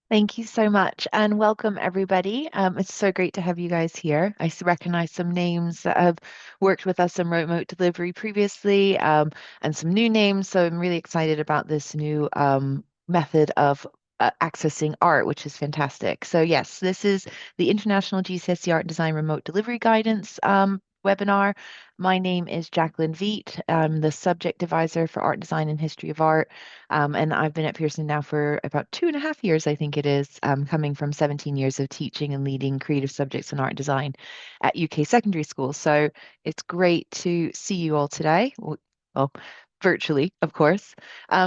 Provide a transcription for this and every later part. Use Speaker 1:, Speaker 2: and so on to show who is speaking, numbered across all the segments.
Speaker 1: Thank you so much and welcome everybody. It's so great to have you guys here. Recognize some names that have worked with us in remote delivery previously, and some new names. So I'm really excited about this new method of accessing art, which is fantastic. So yes, this is the International GCSE Art Design Remote Delivery Guidance webinar. My name is Jacqueline Veet. I'm the subject advisor for art design and history of art. And I've been at Pearson now for about 2.5 years, I think it is, coming from 17 years of teaching and leading creative subjects in art design at UK secondary school. So it's great to see you all today. Well, virtually, of course.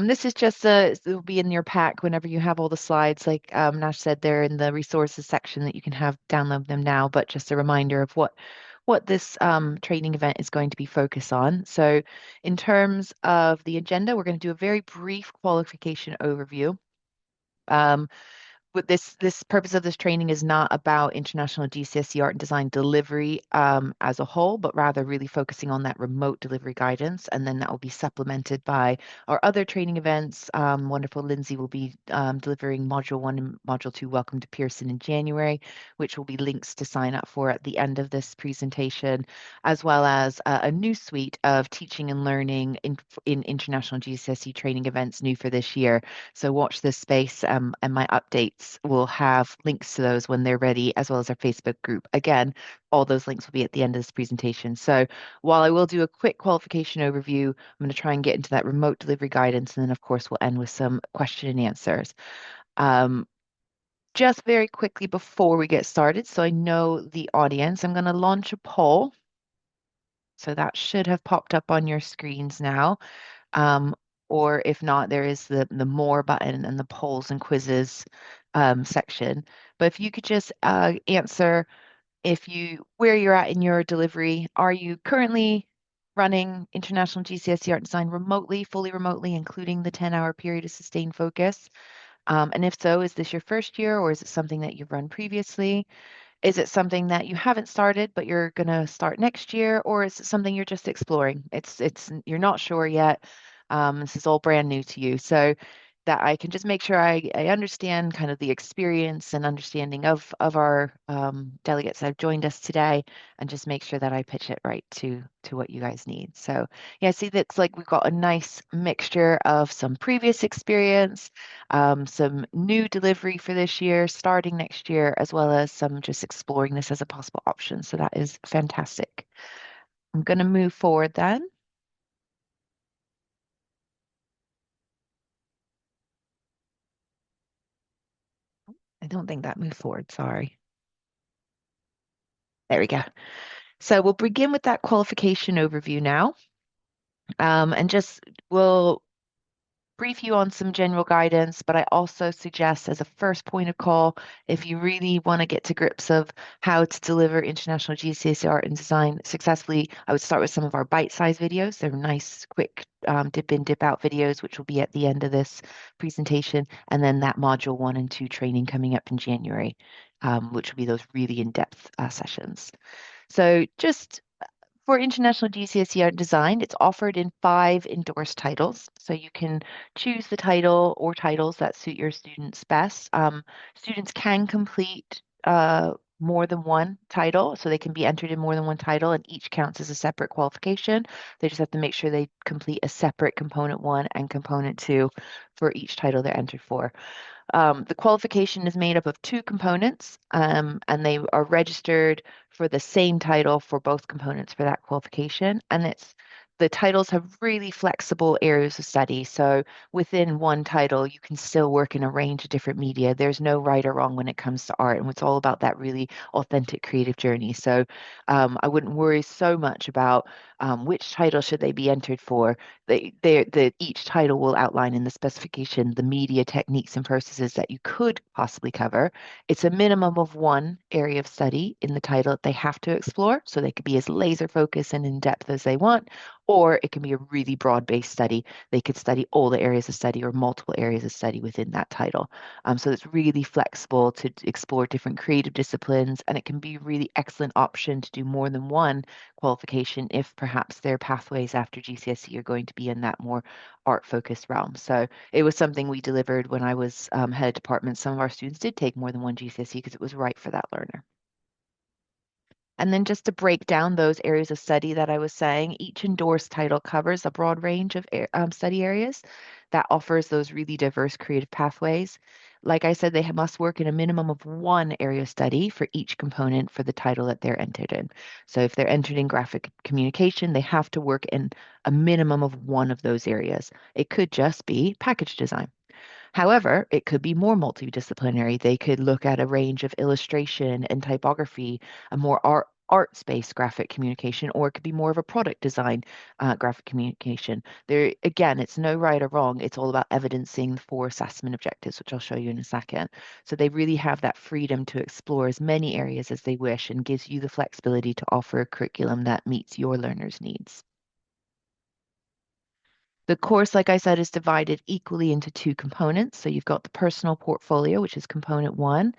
Speaker 1: This is just it'll be in your pack whenever you have all the slides. Like Nash said, they're in the resources section that you can have download them now, but just a reminder of what this training event is going to be focused on. So in terms of the agenda, we're going to do a very brief qualification overview. Um, but this purpose of this training is not about international GCSE art and design delivery as a whole, but rather really focusing on that remote delivery guidance, and then that will be supplemented by our other training events. Wonderful Lindsay will be delivering Module 1 and Module 2 Welcome to Pearson in January, which will be links to sign up for at the end of this presentation, as well as a new suite of teaching and learning in international GCSE training events new for this year. So watch this space, and my updates will have links to those when they're ready, as well as our Facebook group. Again, all those links will be at the end of this presentation. So while I will do a quick qualification overview, I'm going to try and get into that remote delivery guidance, and then of course we'll end with some question and answers. Um, just very quickly before we get started, so I know the audience, I'm going to launch a poll. So that should have popped up on your screens now. Um, or if not, there is the more button and the polls and quizzes section. But if you could just answer where you're at in your delivery. Are you currently running International GCSE Art Design remotely, fully remotely, including the 10-hour period of sustained focus? And if so, is this your first year or is it something that you've run previously? Is it something that you haven't started, but you're gonna start next year, or is it something you're just exploring? It's you're not sure yet. This is all brand new to you, so that I can just make sure I understand kind of the experience and understanding of our delegates that have joined us today, and just make sure that I pitch it right to what you guys need. So yeah, see, that's like we've got a nice mixture of some previous experience, some new delivery for this year, starting next year, as well as some just exploring this as a possible option. So that is fantastic. I'm going to move forward then. I don't think that moved forward. Sorry. There we go. So we'll begin with that qualification overview now. And just we'll brief you on some general guidance, but I also suggest as a first point of call, if you really want to get to grips of how to deliver international GCSE art and design successfully, I would start with some of our bite-sized videos. They're nice, quick dip in, dip out videos, which will be at the end of this presentation, and then that module 1 and 2 training coming up in January, which will be those really in-depth sessions. So just for International GCSE Art Design, it's offered in 5 endorsed titles. So you can choose the title or titles that suit your students best. Students can complete more than one title, so they can be entered in more than one title, and each counts as a separate qualification. They just have to make sure they complete a separate component 1 and component 2 for each title they're entered for. The qualification is made up of 2 components, and they are registered for the same title for both components for that qualification. And the titles have really flexible areas of study. So within one title, you can still work in a range of different media. There's no right or wrong when it comes to art, and it's all about that really authentic creative journey. So I wouldn't worry so much about which title should they be entered for. Each title will outline in the specification the media techniques and processes that you could possibly cover. It's a minimum of one area of study in the title that they have to explore, so they could be as laser focused and in depth as they want, or it can be a really broad-based study. They could study all the areas of study or multiple areas of study within that title. So it's really flexible to explore different creative disciplines, and it can be a really excellent option to do more than one qualification if perhaps perhaps their pathways after GCSE are going to be in that more art-focused realm. So it was something we delivered when I was head of department. Some of our students did take more than one GCSE because it was right for that learner. And then just to break down those areas of study that I was saying, each endorsed title covers a broad range of study areas that offers those really diverse creative pathways. Like I said, they must work in a minimum of one area of study for each component for the title that they're entered in. So if they're entered in graphic communication, they have to work in a minimum of one of those areas. It could just be package design. However, it could be more multidisciplinary. They could look at a range of illustration and typography, a more arts-based graphic communication, or it could be more of a product design graphic communication. There, again, it's no right or wrong. It's all about evidencing the four assessment objectives, which I'll show you in a second. So they really have that freedom to explore as many areas as they wish and gives you the flexibility to offer a curriculum that meets your learners' needs. The course, like I said, is divided equally into two components. So you've got the personal portfolio, which is component one,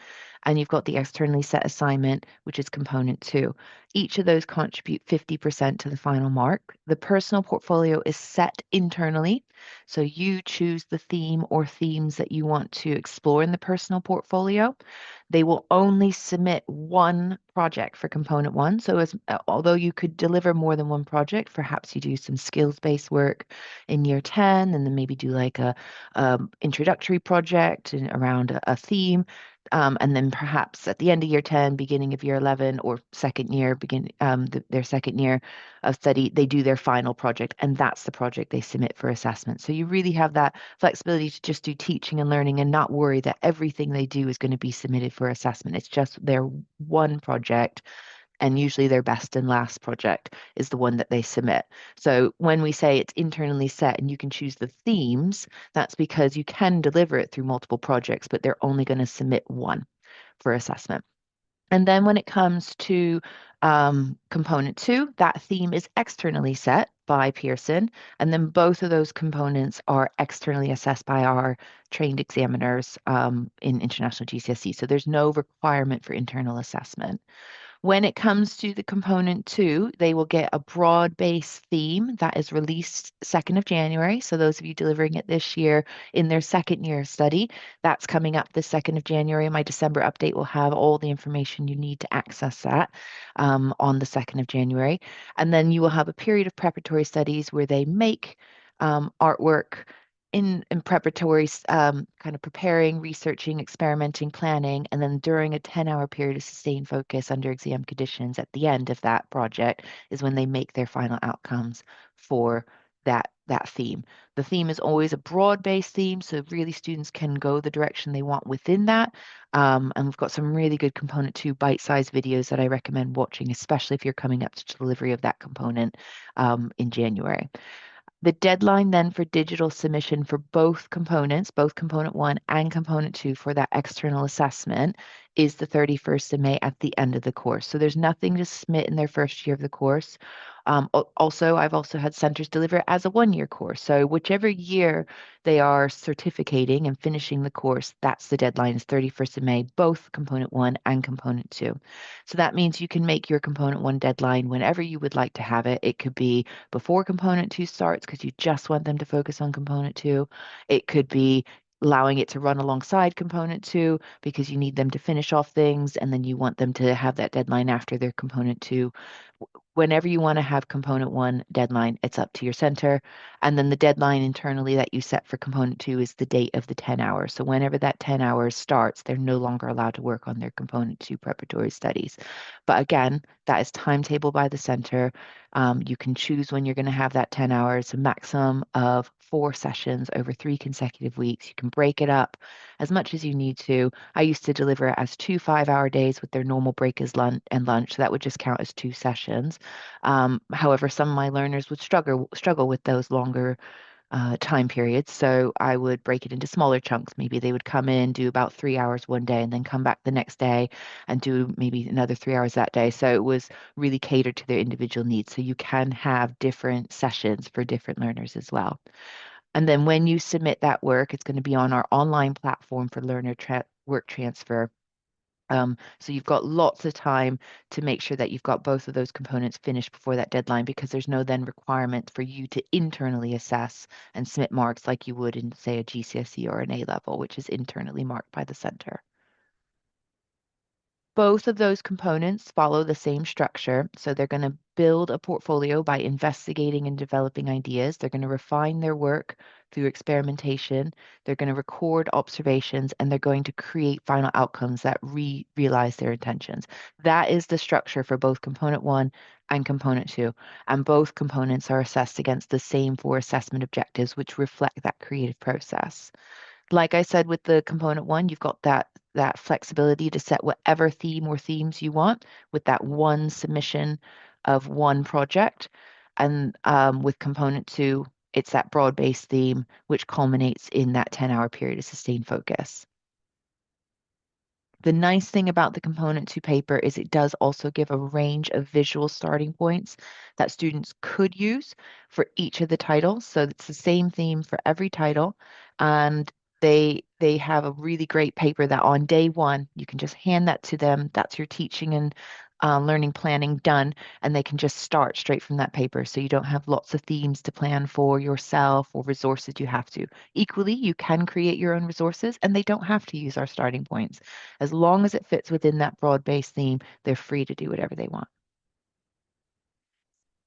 Speaker 1: and you've got the externally set assignment, which is component two. Each of those contribute 50% to the final mark. The personal portfolio is set internally. So you choose the theme or themes that you want to explore in the personal portfolio. They will only submit one project for component one. So although you could deliver more than one project, perhaps you do some skills-based work in year 10 and then maybe do like a introductory project around a theme. And then perhaps at the end of year 10, beginning of year 11 or second year, their second year of study, they do their final project and that's the project they submit for assessment. So you really have that flexibility to just do teaching and learning and not worry that everything they do is going to be submitted for assessment. It's just their one project and usually their best and last project is the one that they submit. So when we say it's internally set and you can choose the themes, that's because you can deliver it through multiple projects, but they're only going to submit one for assessment. And then when it comes to component two, that theme is externally set by Pearson. And then both of those components are externally assessed by our trained examiners in International GCSE. So there's no requirement for internal assessment. When it comes to the component two, they will get a broad-based theme that is released 2nd of January. So those of you delivering it this year in their second year of study, that's coming up the 2nd of January. My December update will have all the information you need to access that on the 2nd of January. And then you will have a period of preparatory studies where they make artwork in preparatory, kind of preparing, researching, experimenting, planning, and then during a 10-hour period of sustained focus under exam conditions at the end of that project is when they make their final outcomes for that theme. The theme is always a broad-based theme, so really students can go the direction they want within that. And we've got some really good component two bite-sized videos that I recommend watching, especially if you're coming up to delivery of that component in January. The deadline then for digital submission for both components, both component one and component two for that external assessment is the 31st of May at the end of the course. So there's nothing to submit in their first year of the course. Also, I've also had centers deliver as a one-year course. So whichever year they are certificating and finishing the course, that's the deadline is 31st of May, both component one and component two. So that means you can make your component one deadline whenever you would like to have it. It could be before component two starts because you just want them to focus on component two. It could be allowing it to run alongside component two because you need them to finish off things and then you want them to have that deadline after their component two. Whenever you want to have component one deadline, it's up to your center. And then the deadline internally that you set for component two is the date of the 10 hours. So whenever that 10 hours starts, they're no longer allowed to work on their component two preparatory studies. But again, that is timetable by the center. You can choose when you're going to have that 10 hours, a maximum of 4 sessions over 3 consecutive weeks. You can break it up as much as you need to. I used to deliver it as 2 5-hour days with their normal break as lunch. So that would just count as 2 sessions. However, some of my learners would struggle with those longer time periods. So I would break it into smaller chunks. Maybe they would come in, do about 3 hours one day, and then come back the next day and do maybe another 3 hours that day. So it was really catered to their individual needs. So you can have different sessions for different learners as well. And then when you submit that work, it's going to be on our online platform for learner work transfer. So you've got lots of time to make sure that you've got both of those components finished before that deadline because there's no then requirement for you to internally assess and submit marks like you would in, say, a GCSE or an A level, which is internally marked by the center. Both of those components follow the same structure. So they're going to build a portfolio by investigating and developing ideas. They're going to refine their work through experimentation. They're going to record observations and they're going to create final outcomes that realize their intentions. That is the structure for both component one and component two. And both components are assessed against the same four assessment objectives, which reflect that creative process. Like I said with the component one, you've got that flexibility to set whatever theme or themes you want with that one submission of one project. And with component two, it's that broad-based theme, which culminates in that 10-hour period of sustained focus. The nice thing about the component two paper is it does also give a range of visual starting points that students could use for each of the titles. So it's the same theme for every title. And they have a really great paper that on day one, you can just hand that to them. That's your teaching and learning planning done, and they can just start straight from that paper. So you don't have lots of themes to plan for yourself or resources you have to. Equally, you can create your own resources, and they don't have to use our starting points. As long as it fits within that broad-based theme, they're free to do whatever they want.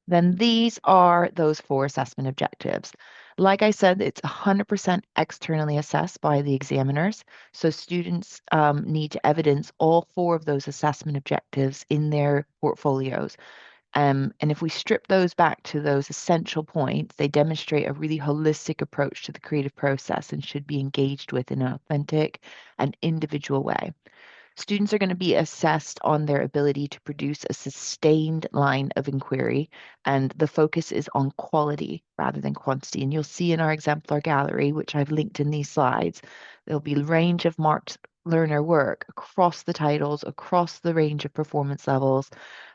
Speaker 1: Then these are those four assessment objectives. Like I said, it's 100% externally assessed by the examiners. So students need to evidence all four of those assessment objectives in their portfolios. And if we strip those back to those essential points, they demonstrate a really holistic approach to the creative process and should be engaged with in an authentic and individual way. Students are going to be assessed on their ability to produce a sustained line of inquiry, and the focus is on quality rather than quantity. And you'll see in our exemplar gallery, which I've linked in these slides, there'll be a range of marked learner work across the titles, across the range of performance levels,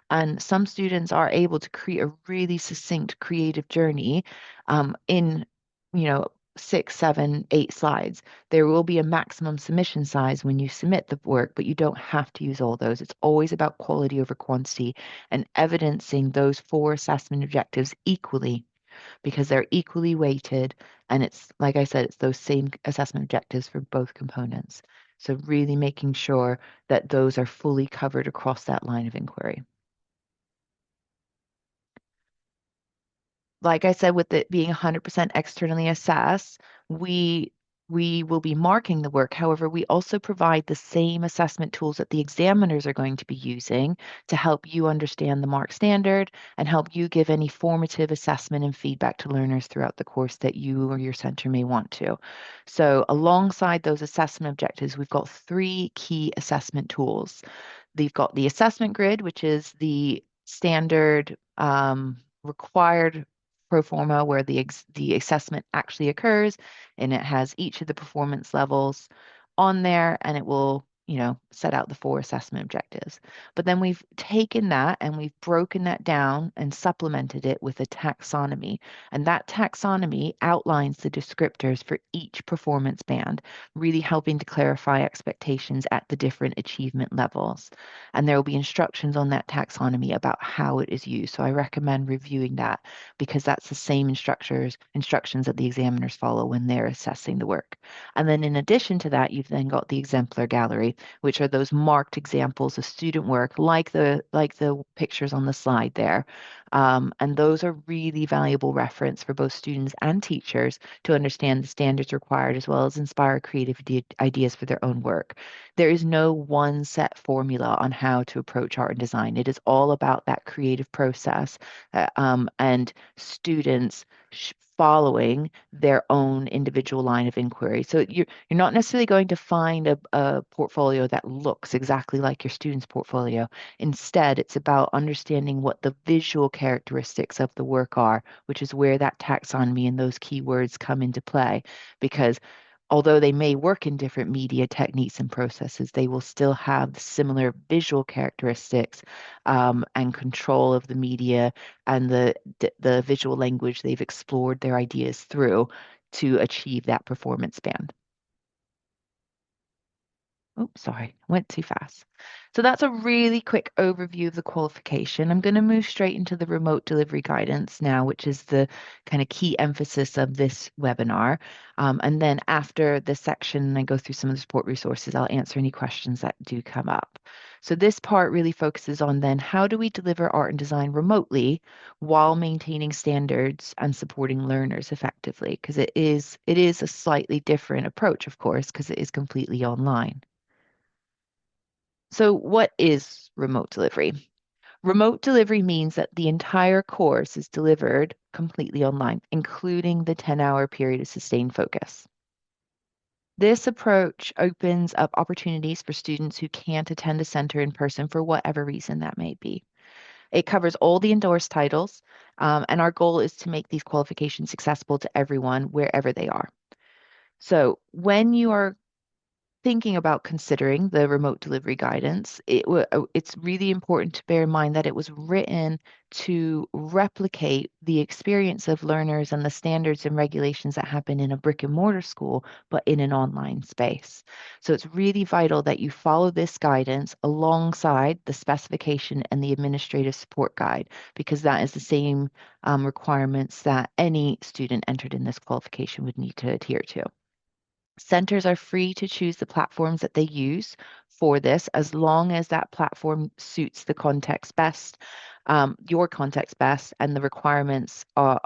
Speaker 1: and some students are able to create a really succinct creative journey in, you know, 6, 7, 8 slides. There will be a maximum submission size when you submit the work, but you don't have to use all those. It's always about quality over quantity and evidencing those four assessment objectives equally because they're equally weighted. And it's, like I said, it's those same assessment objectives for both components. So really making sure that those are fully covered across that line of inquiry. Like I said, with it being 100% externally assessed, we we will be marking the work. However, we also provide the same assessment tools that the examiners are going to be using to help you understand the mark standard and help you give any formative assessment and feedback to learners throughout the course that you or your center may want to. So alongside those assessment objectives, we've got three key assessment tools. They've got the assessment grid, which is the standard required pro forma where the assessment actually occurs, and it has each of the performance levels on there, and it will, set out the four assessment objectives. But then we've taken that and we've broken that down and supplemented it with a taxonomy. And that taxonomy outlines the descriptors for each performance band, really helping to clarify expectations at the different achievement levels. And there will be instructions on that taxonomy about how it is used. So I recommend reviewing that because that's the same instructions that the examiners follow when they're assessing the work. And then in addition to that, you've then got the exemplar gallery, which are those marked examples of student work like the pictures on the slide there. And those are really valuable reference for both students and teachers to understand the standards required as well as inspire creative ideas for their own work. There is no one set formula on how to approach art and design. It is all about that creative process and students following their own individual line of inquiry. So you're not necessarily going to find a portfolio that looks exactly like your student's portfolio. Instead, it's about understanding what the visual characteristics of the work are, which is where that taxonomy and those keywords come into play. Because although they may work in different media techniques and processes, they will still have similar visual characteristics and control of the media and the visual language they've explored their ideas through to achieve that performance band. Oops, sorry, went too fast. So that's a really quick overview of the qualification. I'm going to move straight into the remote delivery guidance now, which is the kind of key emphasis of this webinar. And then after this section, I go through some of the support resources. I'll answer any questions that do come up. So this part really focuses on then how do we deliver art and design remotely while maintaining standards and supporting learners effectively? Because it is a slightly different approach, of course, because it is completely online. So, what is remote delivery? Remote delivery means that the entire course is delivered completely online, including the 10-hour period of sustained focus. This approach opens up opportunities for students who can't attend a center in person for whatever reason that may be. It covers all the endorsed titles, and our goal is to make these qualifications accessible to everyone wherever they are. So, when you are thinking about considering the remote delivery guidance, it's really important to bear in mind that it was written to replicate the experience of learners and the standards and regulations that happen in a brick and mortar school, but in an online space. So it's really vital that you follow this guidance alongside the specification and the administrative support guide, because that is the same requirements that any student entered in this qualification would need to adhere to. Centers are free to choose the platforms that they use for this, as long as that platform suits the context best, your context best, and the requirements are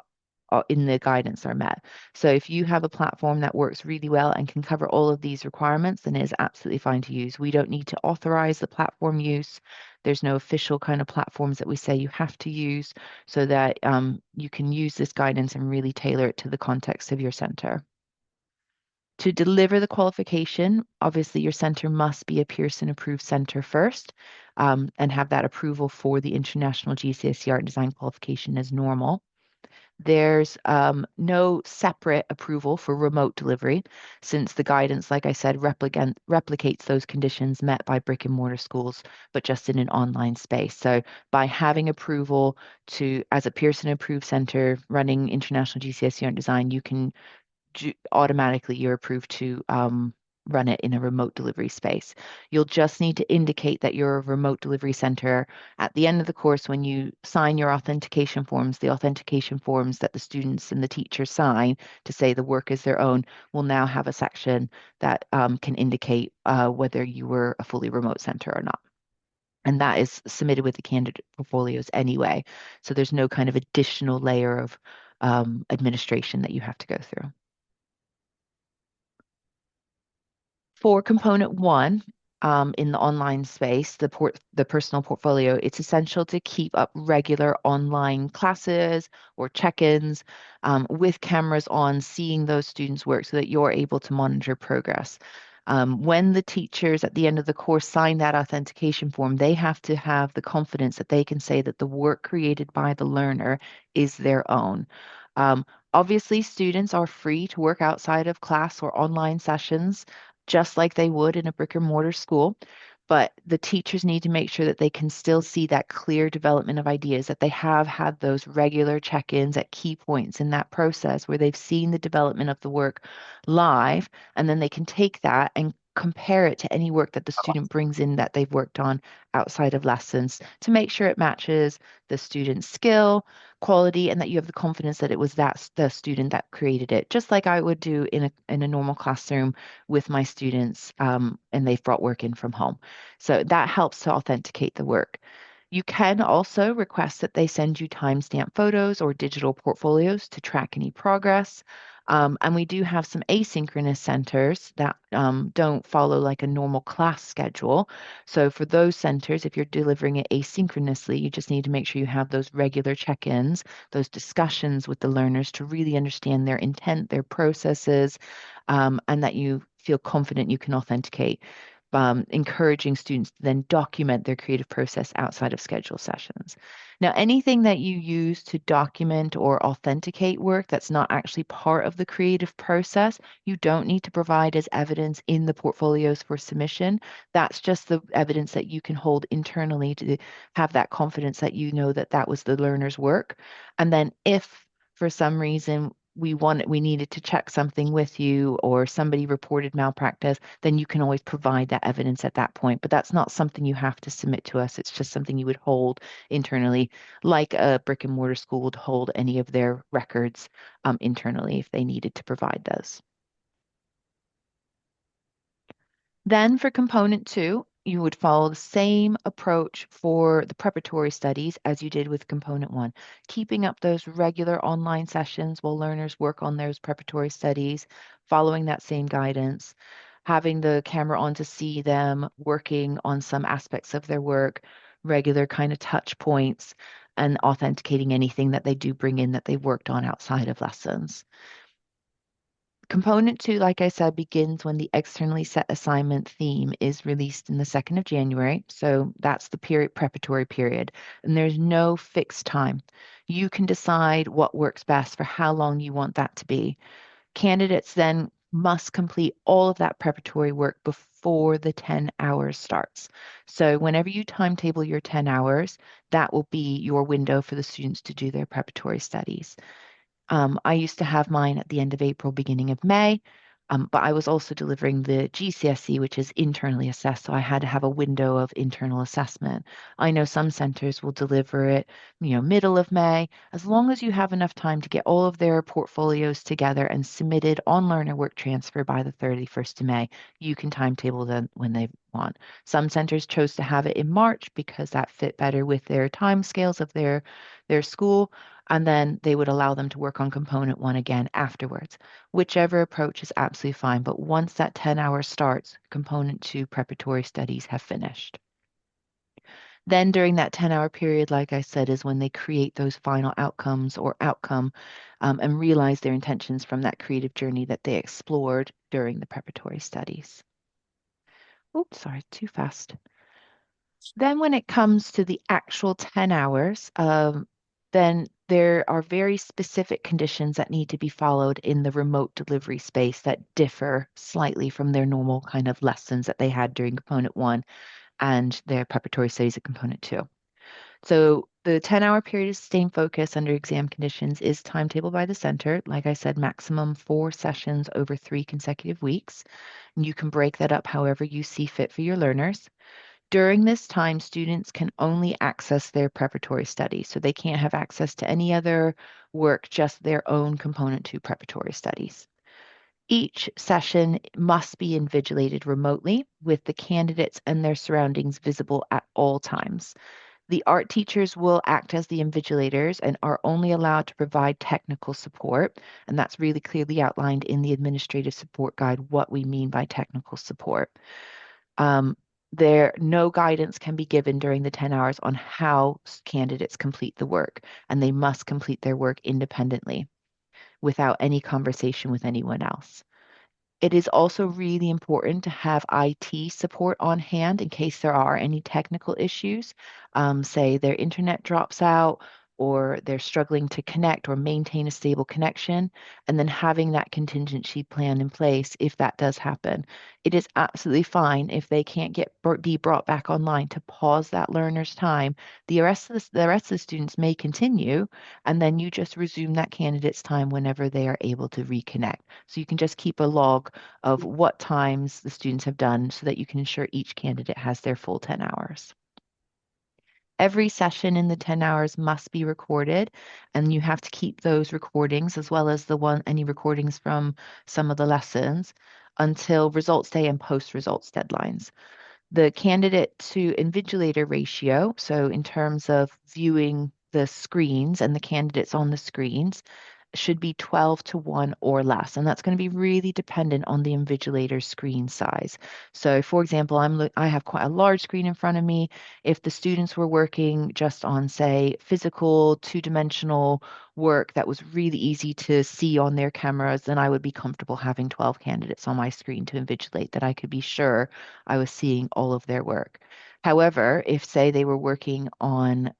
Speaker 1: in the guidance are met. So if you have a platform that works really well and can cover all of these requirements, then it is absolutely fine to use. We don't need to authorize the platform use. There's no official kind of platforms that we say you have to use, so that you can use this guidance and really tailor it to the context of your center. To deliver the qualification, obviously your center must be a Pearson approved center first, and have that approval for the International GCSE Art Design qualification as normal. There's no separate approval for remote delivery, since the guidance, like I said, replicates those conditions met by brick and mortar schools, but just in an online space. So by having approval to, as a Pearson approved center running International GCSE Art Design, you can automatically you're approved to run it in a remote delivery space. You'll just need to indicate that you're a remote delivery center at the end of the course when you sign your authentication forms. The authentication forms that the students and the teachers sign to say the work is their own will now have a section that can indicate whether you were a fully remote center or not. And that is submitted with the candidate portfolios anyway. So there's no kind of additional layer of administration that you have to go through. For component one, in the online space, the personal portfolio, it's essential to keep up regular online classes or check-ins with cameras on, seeing those students' work so that you're able to monitor progress. When the teachers at the end of the course sign that authentication form, they have to have the confidence that they can say that the work created by the learner is their own. Um, Obviously, students are free to work outside of class or online sessions just like they would in a brick and mortar school. But the teachers need to make sure that they can still see that clear development of ideas, that they have had those regular check ins at key points in that process where they've seen the development of the work live, and then they can take that and compare it to any work that the student brings in that they've worked on outside of lessons to make sure it matches the student's skill, quality, and that you have the confidence that it was the student that created it, just like I would do in a normal classroom with my students, and they've brought work in from home. So that helps to authenticate the work. You can also request that they send you timestamp photos or digital portfolios to track any progress. And we do have some asynchronous centers that don't follow like a normal class schedule. So for those centers, if you're delivering it asynchronously, you just need to make sure you have those regular check-ins, those discussions with the learners to really understand their intent, their processes, and that you feel confident you can authenticate, encouraging students to then document their creative process outside of scheduled sessions. Now, anything that you use to document or authenticate work that's not actually part of the creative process, you don't need to provide as evidence in the portfolios for submission. That's just the evidence that you can hold internally to have that confidence that you know that that was the learner's work. And then if for some reason we needed to check something with you or somebody reported malpractice, then you can always provide that evidence at that point. But that's not something you have to submit to us. It's just something you would hold internally, like a brick and mortar school would hold any of their records internally if they needed to provide those. Then for component two, you would follow the same approach for the preparatory studies as you did with component one, keeping up those regular online sessions while learners work on those preparatory studies, following that same guidance, having the camera on to see them working on some aspects of their work, regular kind of touch points, and authenticating anything that they do bring in that they've worked on outside of lessons. Component two, like I said, begins when the externally set assignment theme is released in the 2nd of January. So that's the period preparatory period. And there's no fixed time. You can decide what works best for how long you want that to be. Candidates then must complete all of that preparatory work before the 10 hours starts. So whenever you timetable your 10 hours, that will be your window for the students to do their preparatory studies. I used to have mine at the end of April, beginning of May, but I was also delivering the GCSE, which is internally assessed. So I had to have a window of internal assessment. I know some centers will deliver it, middle of May. As long as you have enough time to get all of their portfolios together and submitted on learner work transfer by the 31st of May, you can timetable them when they want. Some centers chose to have it in March because that fit better with their time scales of their school, and then they would allow them to work on component one again afterwards. Whichever approach is absolutely fine, but once that 10 hours starts, component two preparatory studies have finished. Then during that 10-hour period, like I said, is when they create those final outcomes or outcome and realize their intentions from that creative journey that they explored during the preparatory studies. Oops, sorry, too fast. Then when it comes to the actual 10 hours, then there are very specific conditions that need to be followed in the remote delivery space that differ slightly from their normal kind of lessons that they had during component one and their preparatory studies at component two. So the 10-hour period of sustained focus under exam conditions is timetabled by the center. Like I said, maximum 4 sessions over 3 consecutive weeks. And you can break that up however you see fit for your learners. During this time, students can only access their preparatory studies, so they can't have access to any other work, just their own component to preparatory studies. Each session must be invigilated remotely with the candidates and their surroundings visible at all times. The art teachers will act as the invigilators and are only allowed to provide technical support, and that's really clearly outlined in the administrative support guide what we mean by technical support. Um, no guidance can be given during the 10 hours on how candidates complete the work, and they must complete their work independently without any conversation with anyone else. It is also really important to have IT support on hand in case there are any technical issues. Say their internet drops out or they're struggling to connect or maintain a stable connection, and then having that contingency plan in place if that does happen. It is absolutely fine if they can't be brought back online to pause that learner's time. The rest of the students may continue, and then you just resume that candidate's time whenever they are able to reconnect. So you can just keep a log of what times the students have done so that you can ensure each candidate has their full 10 hours. Every session in the 10 hours must be recorded, and you have to keep those recordings as well as any recordings from some of the lessons until results day and post results deadlines. The candidate to invigilator ratio, so in terms of viewing the screens and the candidates on the screens, should be 12 to 1 or less. And that's going to be really dependent on the invigilator screen size. So for example, I have quite a large screen in front of me. If the students were working just on, say, physical, two-dimensional work that was really easy to see on their cameras, then I would be comfortable having 12 candidates on my screen to invigilate that I could be sure I was seeing all of their work. However, if say they were working on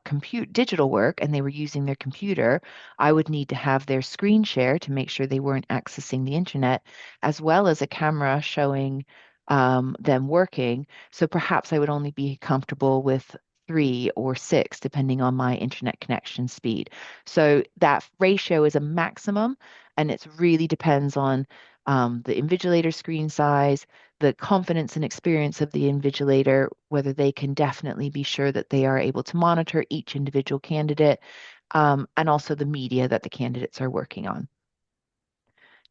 Speaker 1: compute digital work and they were using their computer, I would need to have their screen share to make sure they weren't accessing the internet, as well as a camera showing them working. So perhaps I would only be comfortable with 3 or 6, depending on my internet connection speed. So that ratio is a maximum, and it really depends on the invigilator screen size, the confidence and experience of the invigilator, whether they can definitely be sure that they are able to monitor each individual candidate, and also the media that the candidates are working on.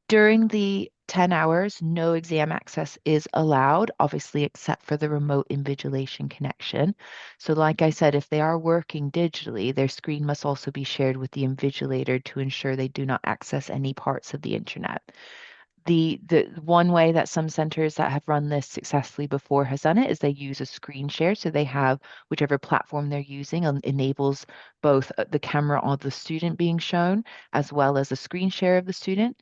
Speaker 1: During the 10 hours, no exam access is allowed, obviously, except for the remote invigilation connection. So, like I said, if they are working digitally, their screen must also be shared with the invigilator to ensure they do not access any parts of the internet. The one way that some centers that have run this successfully before has done it is they use a screen share. So they have whichever platform they're using enables both the camera of the student being shown as well as a screen share of the student.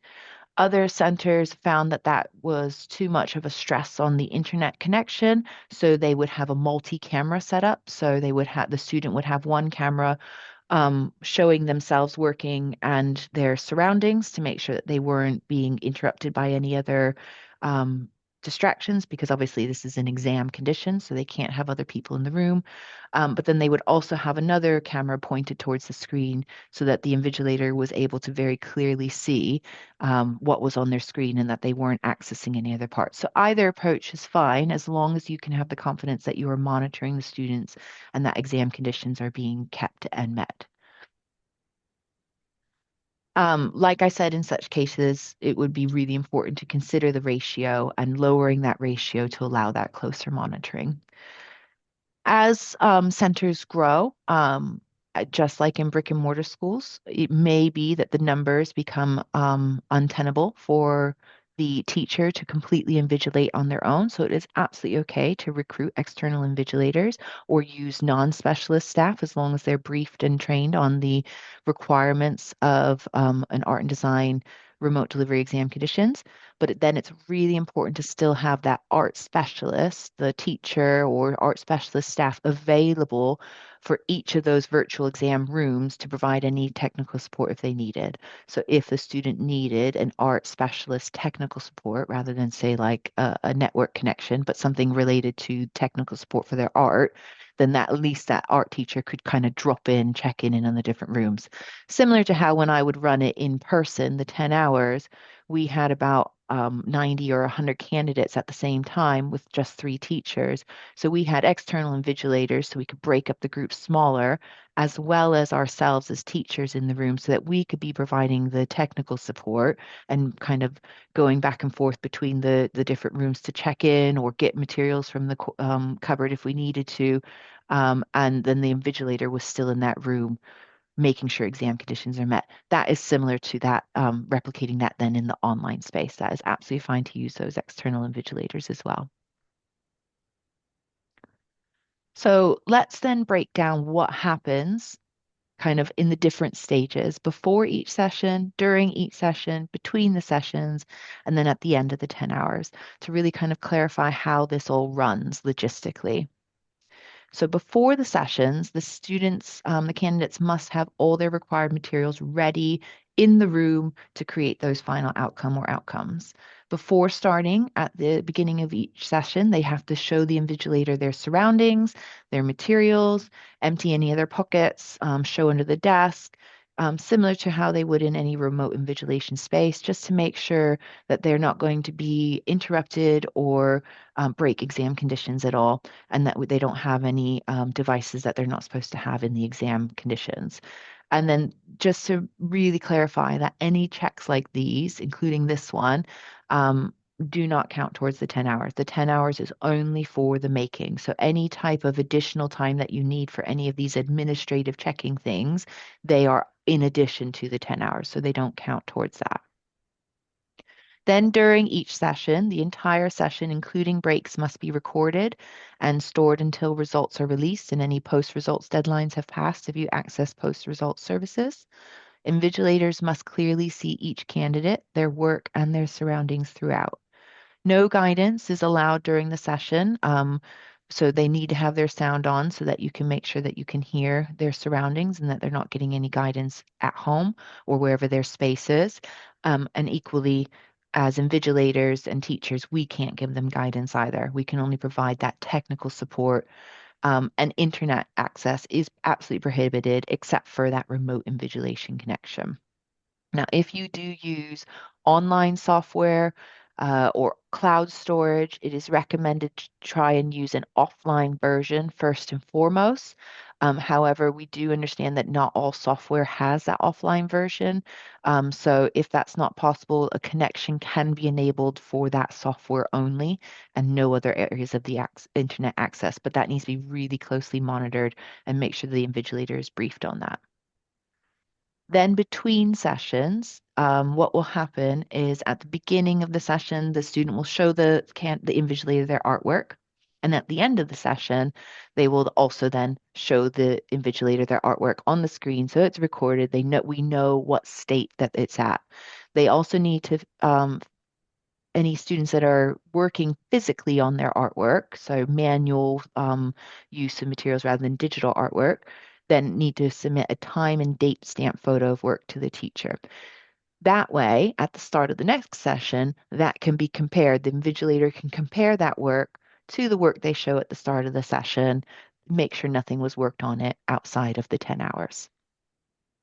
Speaker 1: Other centers found that that was too much of a stress on the internet connection, so they would have a multi-camera setup. So they would have the student would have one camera showing themselves working and their surroundings to make sure that they weren't being interrupted by any other um, distractions, because obviously this is an exam condition, so they can't have other people in the room. But then they would also have another camera pointed towards the screen so that the invigilator was able to very clearly see what was on their screen and that they weren't accessing any other parts. So either approach is fine as long as you can have the confidence that you are monitoring the students and that exam conditions are being kept and met. Like I said, in such cases, it would be really important to consider the ratio and lowering that ratio to allow that closer monitoring. As centers grow, just like in brick and mortar schools, it may be that the numbers become untenable for the teacher to completely invigilate on their own. So it is absolutely okay to recruit external invigilators or use non-specialist staff as long as they're briefed and trained on the requirements of an art and design remote delivery exam conditions. But then it's really important to still have that art specialist, the teacher or art specialist staff available for each of those virtual exam rooms to provide any technical support if they needed. So if the student needed an art specialist technical support rather than say like a network connection, but something related to technical support for their art, then that at least that art teacher could kind of drop in, check in on the different rooms. Similar to how when I would run it in person, the 10 hours, we had about 90 or 100 candidates at the same time with just 3 teachers. So we had external invigilators so we could break up the group smaller, as well as ourselves as teachers in the room so that we could be providing the technical support and kind of going back and forth between the different rooms to check in or get materials from the cupboard if we needed to. And then the invigilator was still in that room making sure exam conditions are met. That is similar to that, replicating that then in the online space. That is absolutely fine to use those external invigilators as well. So let's then break down what happens kind of in the different stages before each session, during each session, between the sessions, and then at the end of the 10 hours to really kind of clarify how this all runs logistically. So before the sessions, the students, the candidates must have all their required materials ready in the room to create those final outcome or outcomes. Before starting at the beginning of each session, they have to show the invigilator their surroundings, their materials, empty any of their pockets, show under the desk, similar to how they would in any remote invigilation space, just to make sure that they're not going to be interrupted or break exam conditions at all, and that they don't have any devices that they're not supposed to have in the exam conditions. And then just to really clarify that any checks like these, including this one, do not count towards the 10 hours. The 10 hours is only for the making. So any type of additional time that you need for any of these administrative checking things, they are in addition to the 10 hours. So they don't count towards that. Then during each session, the entire session, including breaks, must be recorded and stored until results are released and any post-results deadlines have passed if you access post-results services. Invigilators must clearly see each candidate, their work, and their surroundings throughout. No guidance is allowed during the session. So they need to have their sound on so that you can make sure that you can hear their surroundings and that they're not getting any guidance at home or wherever their space is. And equally, as invigilators and teachers, we can't give them guidance either. We can only provide that technical support And internet access is absolutely prohibited except for that remote invigilation connection. Now, if you do use online software or cloud storage, it is recommended to try and use an offline version first and foremost. However, we do understand that not all software has that offline version. So if that's not possible, a connection can be enabled for that software only and no other areas of the internet access, but that needs to be really closely monitored and make sure the invigilator is briefed on that. Then between sessions, what will happen is at the beginning of the session, the student will show the invigilator their artwork. And at the end of the session, they will also then show the invigilator their artwork on the screen. So it's recorded. We know what state that it's at. They also need to any students that are working physically on their artwork, so manual use of materials rather than digital artwork, then need to submit a time and date stamp photo of work to the teacher. That way, at the start of the next session, that can be compared. The invigilator can compare that work to the work they show at the start of the session, make sure nothing was worked on it outside of the 10 hours.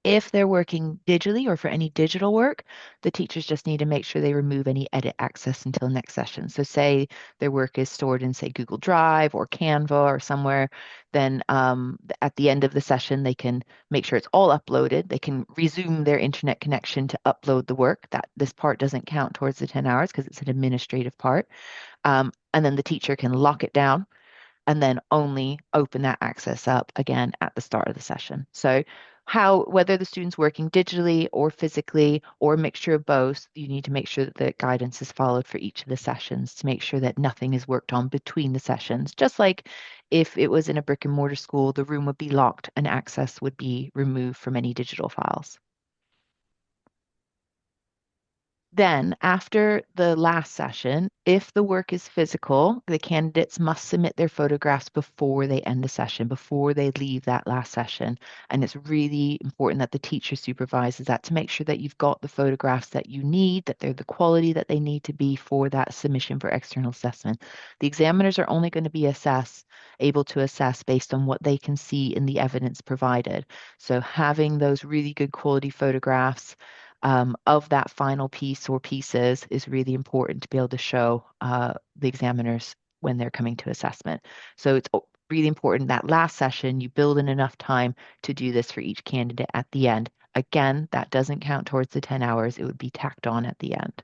Speaker 1: If they're working digitally or for any digital work, the teachers just need to make sure they remove any edit access until next session. So say their work is stored in, say, Google Drive or Canva or somewhere, then at the end of the session, they can make sure it's all uploaded. They can resume their internet connection to upload the work. That this part doesn't count towards the 10 hours because it's an administrative part. And then the teacher can lock it down and then only open that access up again at the start of the session. So whether the student's working digitally or physically or a mixture of both, you need to make sure that the guidance is followed for each of the sessions to make sure that nothing is worked on between the sessions. Just like if it was in a brick and mortar school, the room would be locked and access would be removed from any digital files. Then, after the last session, if the work is physical, the candidates must submit their photographs before they end the session, before they leave that last session. And it's really important that the teacher supervises that to make sure that you've got the photographs that you need, that they're the quality that they need to be for that submission for external assessment. The examiners are only going to be able to assess based on what they can see in the evidence provided. So having those really good quality photographs of that final piece or pieces is really important to be able to show the examiners when they're coming to assessment. So it's really important that last session you build in enough time to do this for each candidate at the end. Again, that doesn't count towards the 10 hours. It would be tacked on at the end.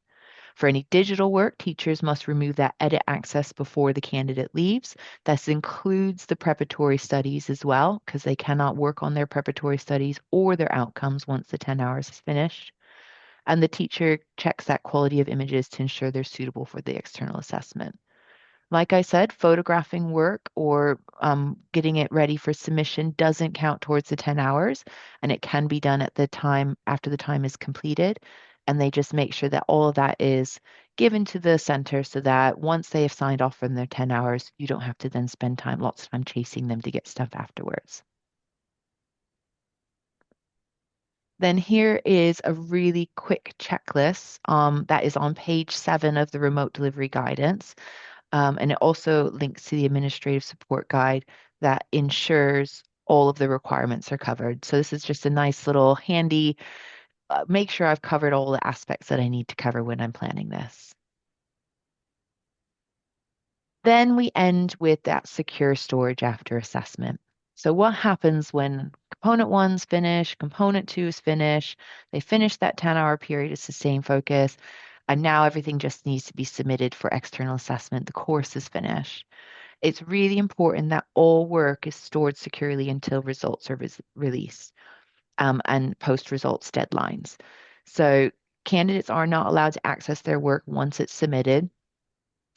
Speaker 1: For any digital work, teachers must remove that edit access before the candidate leaves. This includes the preparatory studies as well, because they cannot work on their preparatory studies or their outcomes once the 10 hours is finished, and the teacher checks that quality of images to ensure they're suitable for the external assessment. Like I said, photographing work or getting it ready for submission doesn't count towards the 10 hours, and it can be done at the time after the time is completed. And they just make sure that all of that is given to the center so that once they have signed off from their 10 hours, you don't have to then spend lots of time chasing them to get stuff afterwards. Then here is a really quick checklist that is on page 7 of the remote delivery guidance. And it also links to the administrative support guide that ensures all of the requirements are covered. So this is just a nice little handy, make sure I've covered all the aspects that I need to cover when I'm planning this. Then we end with that secure storage after assessment. So what happens when component one's finished, component two is finished, they finish that 10-hour period of sustained focus, and now everything just needs to be submitted for external assessment. The course is finished. It's really important that all work is stored securely until results are released and post results deadlines. So candidates are not allowed to access their work once it's submitted.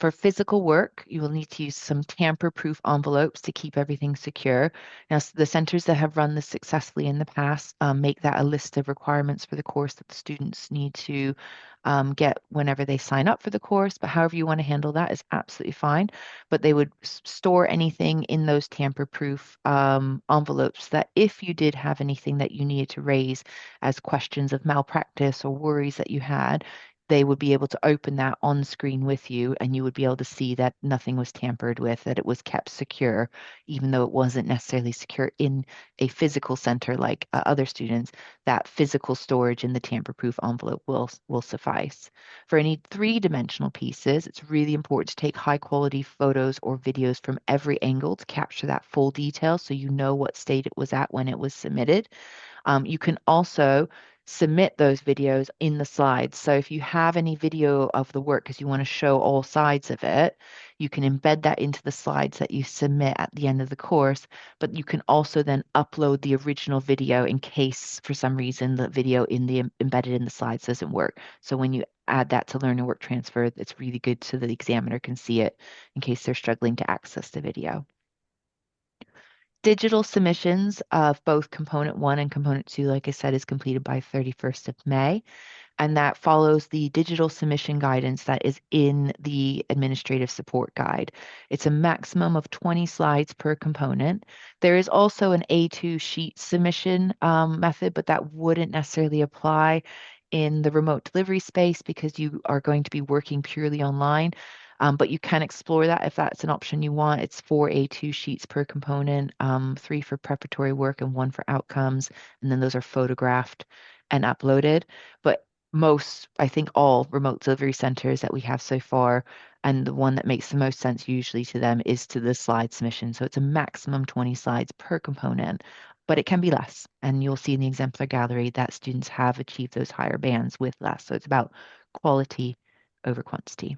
Speaker 1: For physical work, you will need to use some tamper-proof envelopes to keep everything secure. Now, the centers that have run this successfully in the past make that a list of requirements for the course that the students need to get whenever they sign up for the course. But however you want to handle that is absolutely fine. But they would store anything in those tamper-proof envelopes that if you did have anything that you needed to raise as questions of malpractice or worries that you had, they would be able to open that on screen with you, and you would be able to see that nothing was tampered with, that it was kept secure, even though it wasn't necessarily secure in a physical center like other students. That physical storage in the tamper-proof envelope will suffice. For any three-dimensional pieces, it's really important to take high-quality photos or videos from every angle to capture that full detail so you know what state it was at when it was submitted. You can also submit those videos in the slides. So if you have any video of the work because you want to show all sides of it, you can embed that into the slides that you submit at the end of the course. But you can also then upload the original video in case for some reason the video in the embedded in the slides doesn't work. So when you add that to learn and work transfer, it's really good so the examiner can see it in case they're struggling to access the video. Digital submissions of both component one and component two, like I said, is completed by 31st of May. And that follows the digital submission guidance that is in the administrative support guide. It's a maximum of 20 slides per component. There is also an A2 sheet submission method, but that wouldn't necessarily apply in the remote delivery space because you are going to be working purely online. But you can explore that if that's an option you want. It's 4 A2 sheets per component, 3 for preparatory work and 1 for outcomes. And then those are photographed and uploaded. But most, I think all remote delivery centers that we have so far, and the one that makes the most sense usually to them is to the slide submission. So it's a maximum 20 slides per component, but it can be less. And you'll see in the exemplar gallery that students have achieved those higher bands with less. So it's about quality over quantity.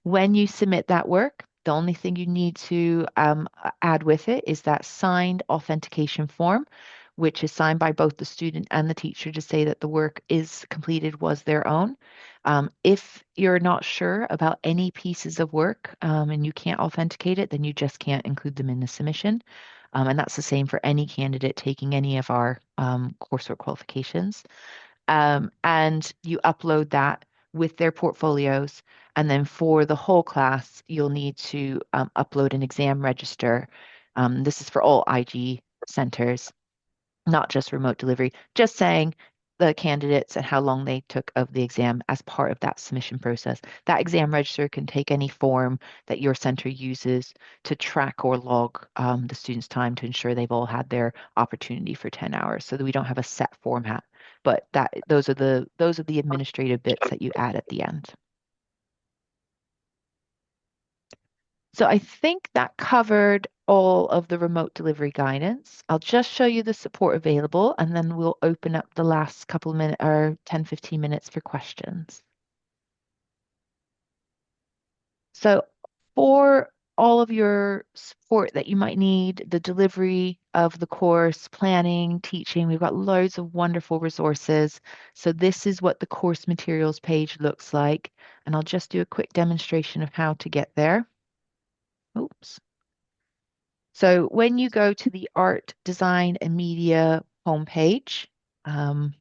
Speaker 1: When you submit that work, the only thing you need to add with it is that signed authentication form, which is signed by both the student and the teacher to say that the work is completed was their own. If you're not sure about any pieces of work and you can't authenticate it, then you just can't include them in the submission. And that's the same for any candidate taking any of our coursework qualifications. And you upload that with their portfolios. And then for the whole class, you'll need to upload an exam register. This is for all IG centers, not just remote delivery, just saying the candidates and how long they took of the exam as part of that submission process. That exam register can take any form that your center uses to track or log the students' time to ensure they've all had their opportunity for 10 hours so that we don't have a set format. But those are the administrative bits that you add at the end. So I think that covered all of the remote delivery guidance. I'll just show you the support available and then we'll open up the last couple of minutes or 10, 15 minutes for questions. So for all of your support that you might need, the delivery of the course, planning, teaching, we've got loads of wonderful resources. So this is what the course materials page looks like. And I'll just do a quick demonstration of how to get there. Oops. So when you go to the Art, Design, and Media homepage, um,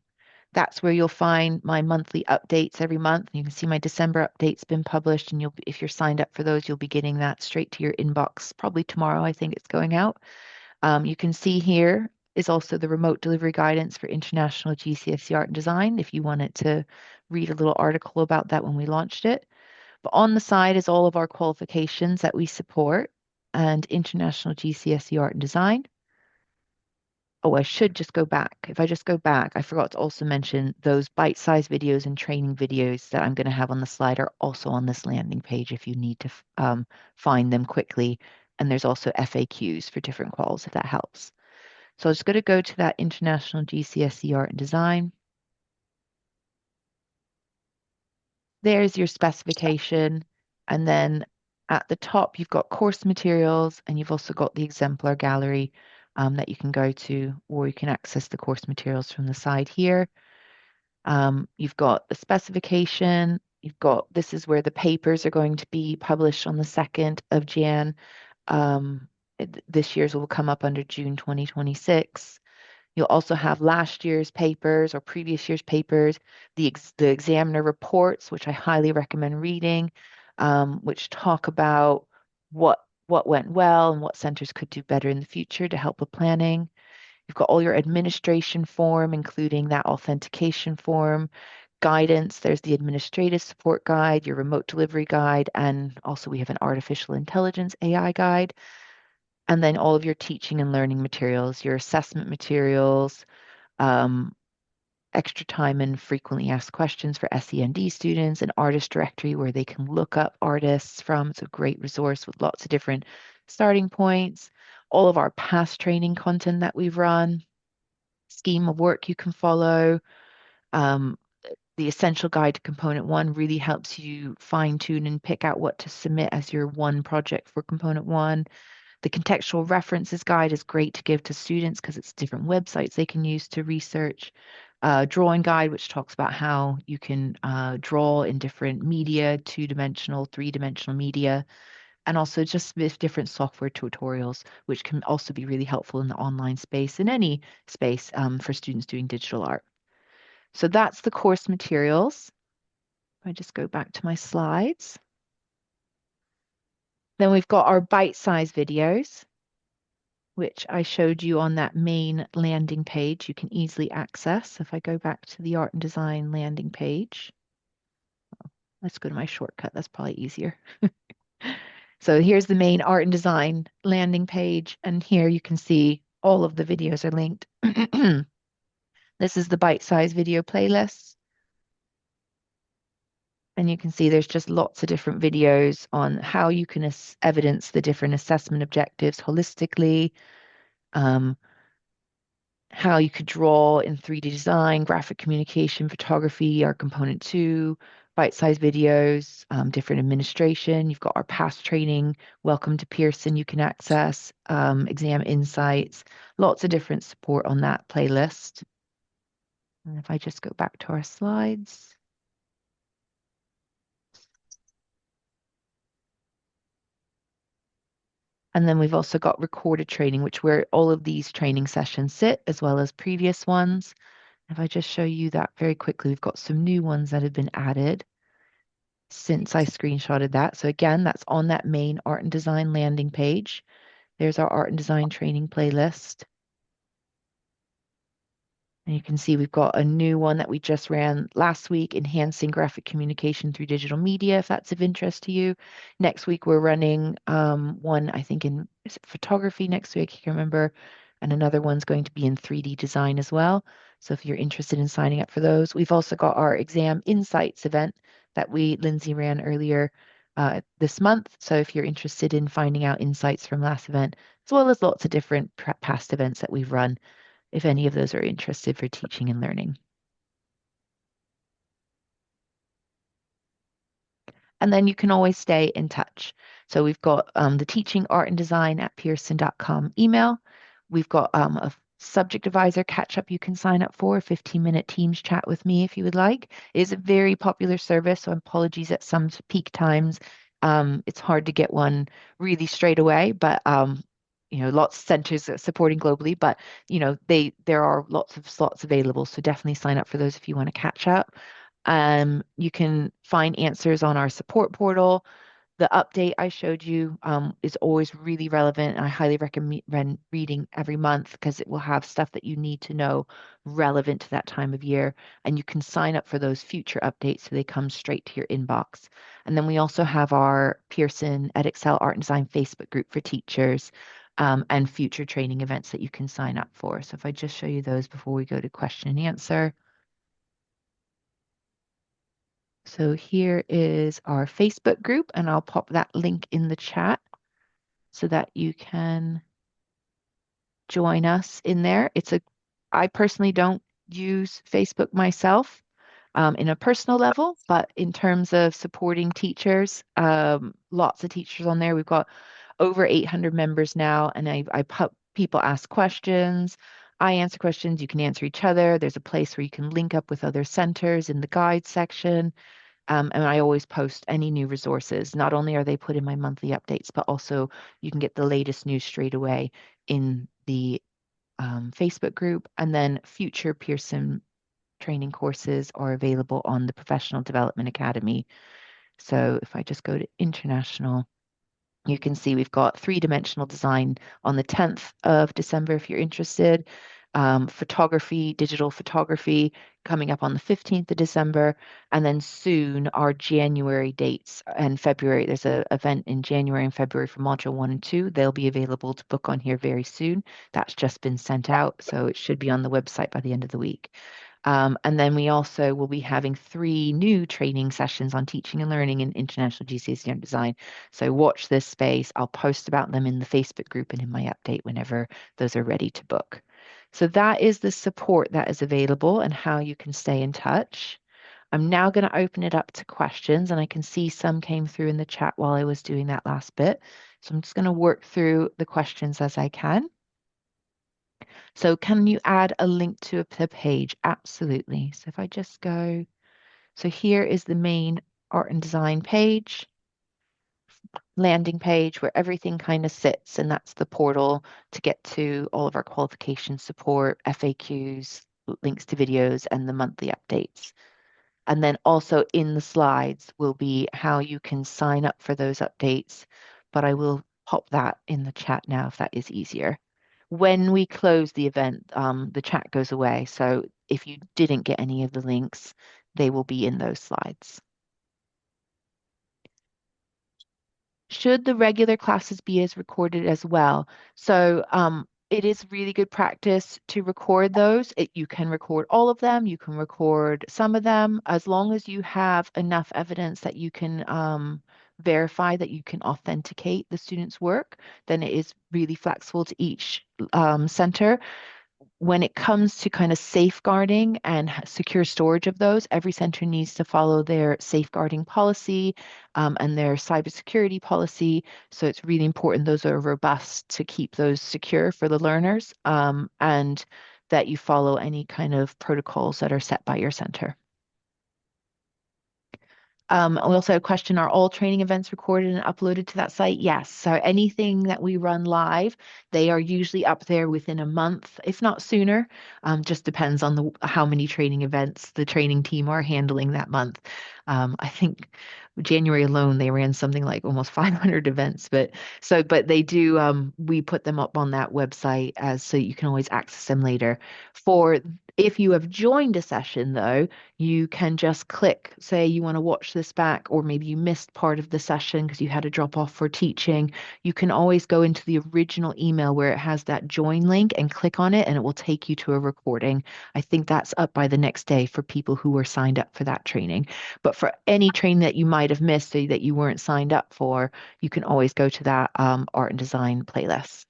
Speaker 1: that's where you'll find my monthly updates every month. You can see my December update's been published, and if you're signed up for those, you'll be getting that straight to your inbox probably tomorrow. I think it's going out. You can see here is also the remote delivery guidance for International GCSE Art and Design if you wanted to read a little article about that when we launched it. But on the side is all of our qualifications that we support and International GCSE Art and Design. Oh, I should just go back. If I just go back, I forgot to also mention those bite-sized videos and training videos that I'm going to have on the slide are also on this landing page if you need to find them quickly. And there's also FAQs for different quals if that helps. So I'm just going to go to that International GCSE Art and Design. There's your specification. And then at the top, you've got course materials and you've also got the exemplar gallery that you can go to, or you can access the course materials from the side here. You've got the specification. This is where the papers are going to be published on the 2nd of Jan. This year's will come up under June 2026. You'll also have last year's papers or previous year's papers, the examiner reports, which I highly recommend reading, which talk about what went well and what centers could do better in the future to help with planning. You've got all your administration form, including that authentication form, guidance, there's the administrative support guide, your remote delivery guide, and also we have an artificial intelligence AI guide. And then all of your teaching and learning materials, your assessment materials, um, extra time and frequently asked questions for SEND students, an artist directory where they can look up artists from. It's a great resource with lots of different starting points, all of our past training content that we've run, scheme of work you can follow. Um, the essential guide to component one really helps you fine tune and pick out what to submit as your one project for component one. The contextual references guide is great to give to students because it's different websites they can use to research. Drawing guide, which talks about how you can draw in different media, two-dimensional, three-dimensional media, and also just with different software tutorials, which can also be really helpful in the online space, in any space for students doing digital art. So that's the course materials. I just go back to my slides. Then we've got our bite-sized videos, which I showed you on that main landing page you can easily access. If I go back to the art and design landing page, let's go to my shortcut. That's probably easier. So here's the main art and design landing page. And here you can see all of the videos are linked. This is the bite-sized video playlist. And you can see there's just lots of different videos on how you can evidence the different assessment objectives holistically, um, how you could draw in 3D design, graphic communication, photography, our component two, bite-sized videos, different administration. You've got our past training, welcome to Pearson, you can access, exam insights, lots of different support on that playlist. And if I just go back to our slides. And then we've also got recorded training, which where all of these training sessions sit, as well as previous ones. If I just show you that very quickly, we've got some new ones that have been added since I screenshotted that. So again, that's on that main art and design landing page. There's our art and design training playlist. And you can see we've got a new one that we just ran last week, enhancing graphic communication through digital media, if that's of interest to you. Next week, we're running one, I think, in is it photography next week? I can't remember. And another one's going to be in 3D design as well. So if you're interested in signing up for those, we've also got our exam insights event that Lindsay ran earlier this month. So if you're interested in finding out insights from last event, as well as lots of different past events that we've run, if any of those are interested for teaching and learning. And then you can always stay in touch. So we've got the teaching art and design at pearson.com email. We've got a subject advisor catch up you can sign up for, a 15-minute Teams chat with me if you would like. It is a very popular service, so apologies at some peak times. It's hard to get one really straight away, but lots of centers supporting globally, but there are lots of slots available. So definitely sign up for those if you want to catch up. You can find answers on our support portal. The update I showed you is always really relevant. I highly recommend reading every month because it will have stuff that you need to know relevant to that time of year. And you can sign up for those future updates so they come straight to your inbox. And then we also have our Pearson Edexcel Art and Design Facebook group for teachers and future training events that you can sign up for. So if I just show you those before we go to question and answer. So here is our Facebook group, and I'll pop that link in the chat so that you can join us in there. I personally don't use Facebook myself in a personal level, but in terms of supporting teachers, lots of teachers on there. We've got over 800 members now, and I put people ask questions. I answer questions. You can answer each other. There's a place where you can link up with other centers in the guide section. And I always post any new resources. Not only are they put in my monthly updates, but also you can get the latest news straight away in the Facebook group. And then future Pearson training courses are available on the Professional Development Academy. So if I just go to international, you can see we've got three-dimensional design on the 10th of December if you're interested. photography, digital photography coming up on the 15th of December, and then soon our January dates and February. There's an event in January and February for Module 1 and 2. They'll be available to book on here very soon. That's just been sent out, so it should be on the website by the end of the week. And then we also will be having 3 new training sessions on teaching and learning in International GCSE Art Design. So watch this space. I'll post about them in the Facebook group and in my update whenever those are ready to book. So that is the support that is available and how you can stay in touch. I'm now going to open it up to questions, and I can see some came through in the chat while I was doing that last bit. So I'm just going to work through the questions as I can. So can you add a link to the page? Absolutely. So if I just go, so here is the main art and design page, landing page where everything kind of sits, and that's the portal to get to all of our qualification support, FAQs, links to videos, and the monthly updates. And then also in the slides will be how you can sign up for those updates, but I will pop that in the chat now if that is easier. When we close the event, the chat goes away. So if you didn't get any of the links, they will be in those slides. Should the regular classes be as recorded as well? So it is really good practice to record those. You can record all of them, you can record some of them, as long as you have enough evidence that you can verify that you can authenticate the student's work, then it is really flexible to each center. When it comes to kind of safeguarding and secure storage of those, every center needs to follow their safeguarding policy and their cybersecurity policy. So it's really important those are robust to keep those secure for the learners and that you follow any kind of protocols that are set by your center. We also have a question, are all training events recorded and uploaded to that site? Yes. So anything that we run live, they are usually up there within a month, if not sooner. Just depends on how many training events the training team are handling that month. I think January alone, they ran something like almost 500 events, but they do, we put them up on that website as so you can always access them later. If you have joined a session though, you can just click, say you want to watch this back, or maybe you missed part of the session because you had to drop off for teaching. You can always go into the original email where it has that join link and click on it, and it will take you to a recording. I think that's up by the next day for people who were signed up for that training. But for any training that you might have missed or that you weren't signed up for, you can always go to that art and design playlist.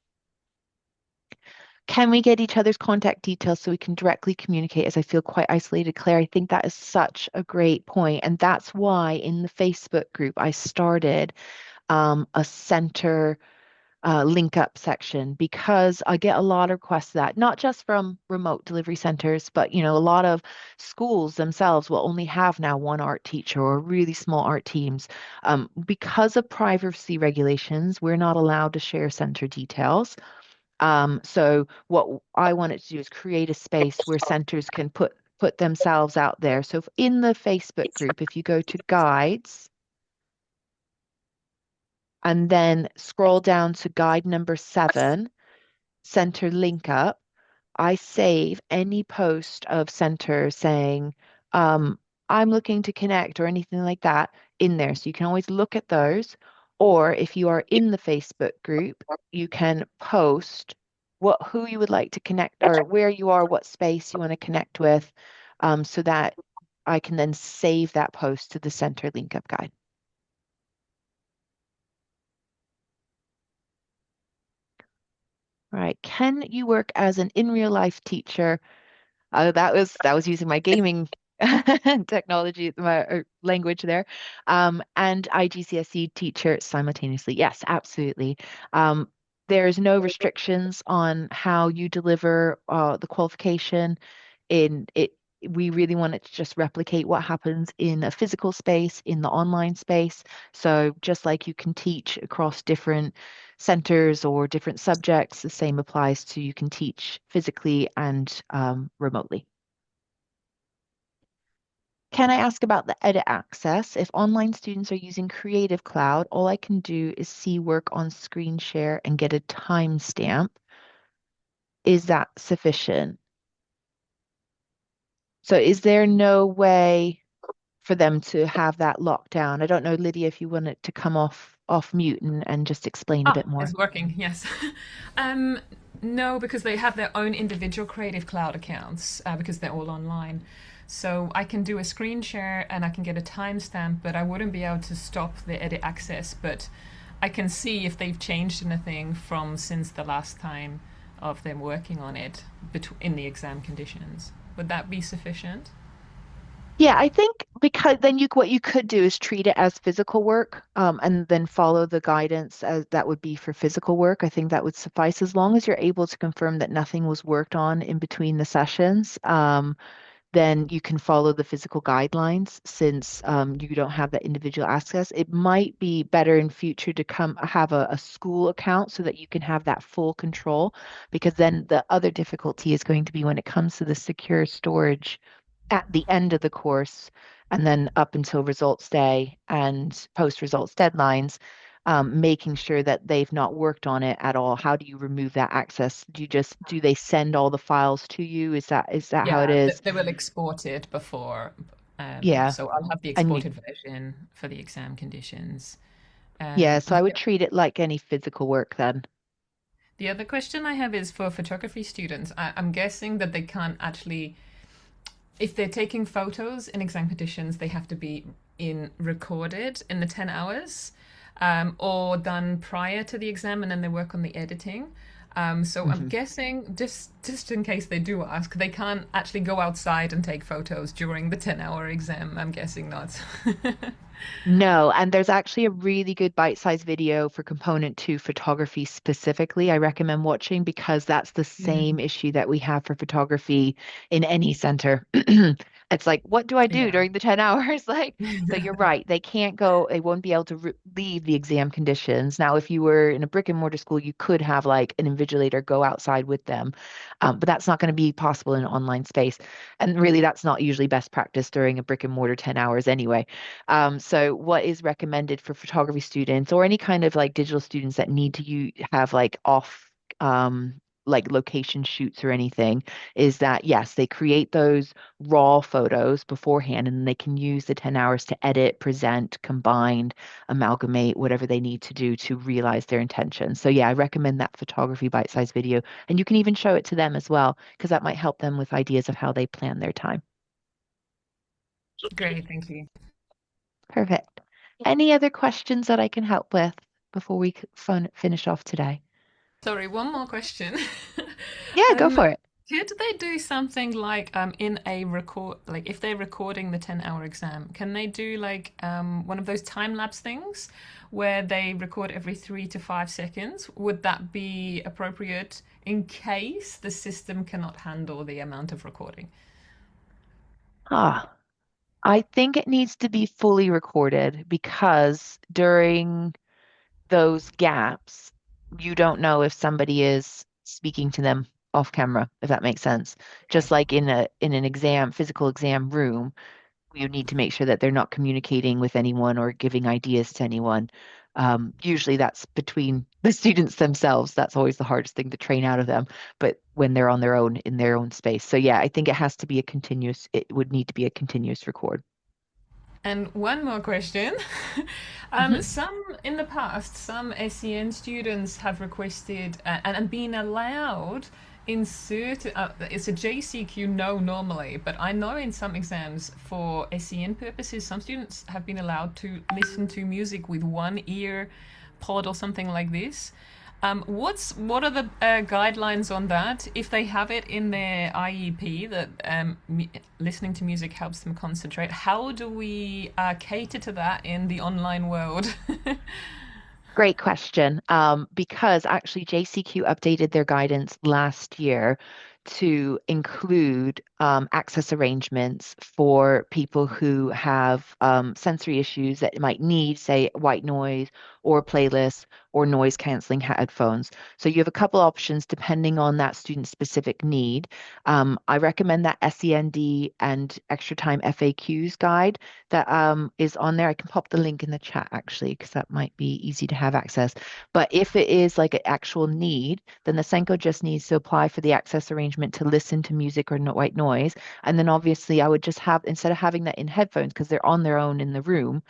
Speaker 1: Can we get each other's contact details so we can directly communicate as I feel quite isolated, Claire? I think that is such a great point. And that's why in the Facebook group, I started a center link up section because I get a lot of requests for that, not just from remote delivery centers, but a lot of schools themselves will only have now one art teacher or really small art teams. Because of privacy regulations, we're not allowed to share center details. So what I wanted to do is create a space where centers can put themselves out there. So in the Facebook group, if you go to guides and then scroll down to guide number 7, center link up, I save any post of center saying, I'm looking to connect or anything like that in there. So you can always look at those. Or if you are in the Facebook group, you can post who you would like to connect or where you are, what space you want to connect with, so that I can then save that post to the center link up guide. All right. Can you work as an in real life teacher? That was using my gaming technology, my language there, and IGCSE teacher simultaneously. Yes, absolutely. There's no restrictions on how you deliver the qualification. In it, we really want it to just replicate what happens in a physical space, in the online space. So just like you can teach across different centers or different subjects, the same applies to you can teach physically and remotely. Can I ask about the edit access? If online students are using Creative Cloud, all I can do is see work on screen share and get a timestamp. is that sufficient? So is there no way for them to have that locked down? I don't know, Lydia, if you want it to come off mute and just explain a
Speaker 2: Ah,
Speaker 1: bit more.
Speaker 2: it's working, yes. um, no, because they have their own individual Creative Cloud accounts because they're all online. So I can do a screen share and I can get a timestamp, but I wouldn't be able to stop the edit access. But I can see if they've changed anything from since the last time of them working on it in the exam conditions. Would that be sufficient?
Speaker 1: Yeah, I think because then what you could do is treat it as physical work, and then follow the guidance as that would be for physical work. I think that would suffice as long as you're able to confirm that nothing was worked on in between the sessions. Then you can follow the physical guidelines since you don't have that individual access. It might be better in future to come have a school account so that you can have that full control, because then the other difficulty is going to be when it comes to the secure storage at the end of the course and then up until results day and post results deadlines, making sure that they've not worked on it at all. How do you remove that access? Do they send all the files to you? Is that how it
Speaker 2: Yeah,
Speaker 1: is?
Speaker 2: they will export it before.
Speaker 1: Yeah.
Speaker 2: So I'll have the
Speaker 1: And you,
Speaker 2: exported version for the exam conditions.
Speaker 1: yeah, so I would
Speaker 2: The
Speaker 1: treat it like any physical work then.
Speaker 2: the other question I have is for photography students. I'm guessing that they can't actually, if they're taking photos in exam conditions, they have to be in recorded in the 10 hours or done prior to the exam and then they work on the editing. So I'm
Speaker 1: Mhm.
Speaker 2: guessing, just in case they do ask, they can't actually go outside and take photos during the 10-hour exam. I'm guessing not.
Speaker 1: No, and there's actually a really good bite-sized video for component two photography specifically. I recommend watching because that's the same
Speaker 2: Mm,
Speaker 1: issue that we have for photography in any center. It's like, what do I do
Speaker 2: yeah.
Speaker 1: during the 10 hours? Like, so you're right. They won't be able to re leave the exam conditions. Now, if you were in a brick and mortar school, you could have like an invigilator go outside with them. But that's not going to be possible in an online space. And really, that's not usually best practice during a brick and mortar 10 hours anyway. So what is recommended for photography students or any kind of like digital students that need to have like off like location shoots or anything is that yes, they create those raw photos beforehand and they can use the 10 hours to edit, present, combine, amalgamate, whatever they need to do to realize their intention. So yeah, I recommend that photography bite-sized video. And you can even show it to them as well, because that might help them with ideas of how they plan their time.
Speaker 2: Great, thank you.
Speaker 1: Perfect. Any other questions that I can help with before we finish off today?
Speaker 2: Sorry, one more question.
Speaker 1: Yeah, go
Speaker 2: um,
Speaker 1: for it.
Speaker 2: could they do something like in a record, like if they're recording the 10-hour exam, can they do like one of those time lapse things where they record every 3 to 5 seconds? Would that be appropriate in case the system cannot handle the amount of recording?
Speaker 1: Ah, I think it needs to be fully recorded because during those gaps, you don't know if somebody is speaking to them off camera, if that makes sense. Just
Speaker 2: Okay.
Speaker 1: like in an physical exam room, you need to make sure that they're not communicating with anyone or giving ideas to anyone. Usually that's between the students themselves. That's always the hardest thing to train out of them. But when they're on their own in their own space. So yeah, I think it would need to be a continuous record.
Speaker 2: And one more question.
Speaker 1: Mhm.
Speaker 2: Some in the past, some SEN students have requested and been allowed insert. It's a JCQ no normally, but I know in some exams for SEN purposes, some students have been allowed to listen to music with one ear pod or something like this. What are the guidelines on that? If they have it in their IEP that listening to music helps them concentrate, how do we cater to that in the online world?
Speaker 1: Great question. Because actually JCQ updated their guidance last year to include access arrangements for people who have sensory issues that might need, say, white noise or playlists or noise canceling headphones. So you have a couple options depending on that student specific need. I recommend that SEND and Extra Time FAQs guide that is on there. I can pop the link in the chat actually, because that might be easy to have access. But if it is like an actual need, then the Senko just needs to apply for the access arrangement to listen to music or no white noise. And then obviously I would just have, instead of having that in headphones, because they're on their own in the room,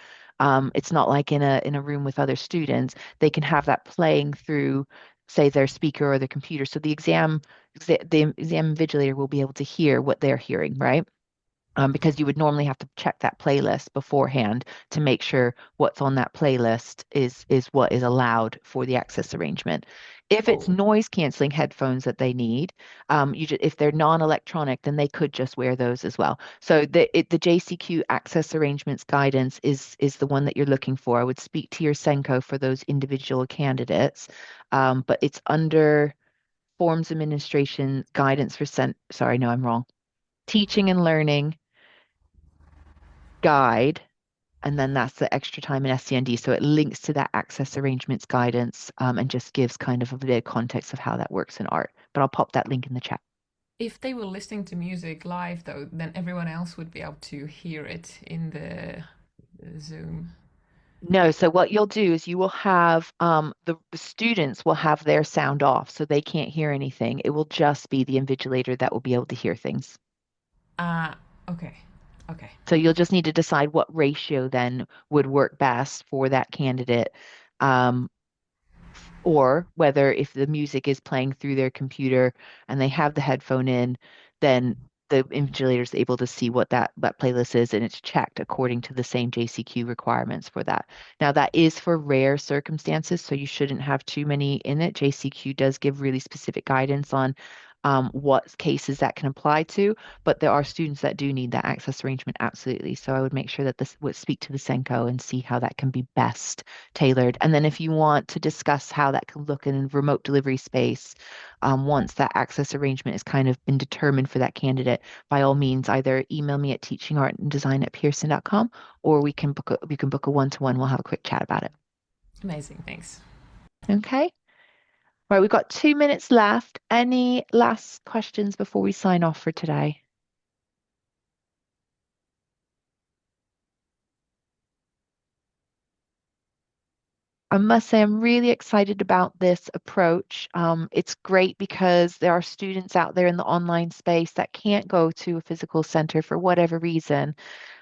Speaker 1: it's not like in a room with other students, they can have that playing through, say, their speaker or their computer. So the exam invigilator will be able to hear what they're hearing, right? Because you would normally have to check that playlist beforehand to make sure what's on that playlist is what is allowed for the access arrangement. If it's
Speaker 2: Oh,
Speaker 1: noise canceling headphones that they need, if they're non-electronic, then they could just wear those as well. So the JCQ access arrangements guidance is the one that you're looking for. I would speak to your Senko for those individual candidates, but it's under forms administration guidance for sorry, no, I'm wrong. Teaching and learning guide, and then that's the extra time in SCND. So it links to that access arrangements guidance, and just gives kind of a bit of context of how that works in art. But I'll pop that link in the chat.
Speaker 2: if they were listening to music live, though, then everyone else would be able to hear it in the Zoom.
Speaker 1: No, so what you'll do is you will have the students will have their sound off, so they can't hear anything. It will just be the invigilator that will be able to hear things.
Speaker 2: Ah, okay, okay.
Speaker 1: So you'll just need to decide what ratio then would work best for that candidate. Um, or whether if the music is playing through their computer and they have the headphone in, then the invigilator is able to see what that playlist is and it's checked according to the same JCQ requirements for that. Now, that is for rare circumstances, so you shouldn't have too many in it. JCQ does give really specific guidance on what cases that can apply to, but there are students that do need that access arrangement, absolutely. So I would make sure that this would speak to the Senko and see how that can be best tailored. And then if you want to discuss how that can look in remote delivery space, once that access arrangement has kind of been determined for that candidate, by all means, either email me at teachingartanddesign@pearson.com, or we can book a one-to-one. We'll have a quick chat about it.
Speaker 2: Amazing, thanks.
Speaker 1: Okay. Right, we've got 2 minutes left. Any last questions before we sign off for today? I must say, I'm really excited about this approach. It's great because there are students out there in the online space that can't go to a physical center for whatever reason.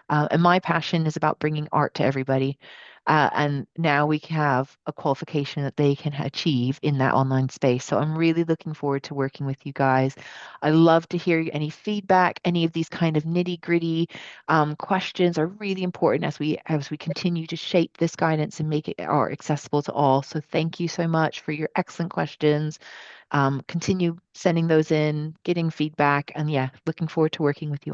Speaker 1: And my passion is about bringing art to everybody. And now we have a qualification that they can achieve in that online space. So I'm really looking forward to working with you guys. I love to hear any feedback. Any of these kind of nitty-gritty questions are really important as we continue to shape this guidance and make it art accessible to all. So thank you so much for your excellent questions. Continue sending those in, getting feedback, and yeah, looking forward to working with you all.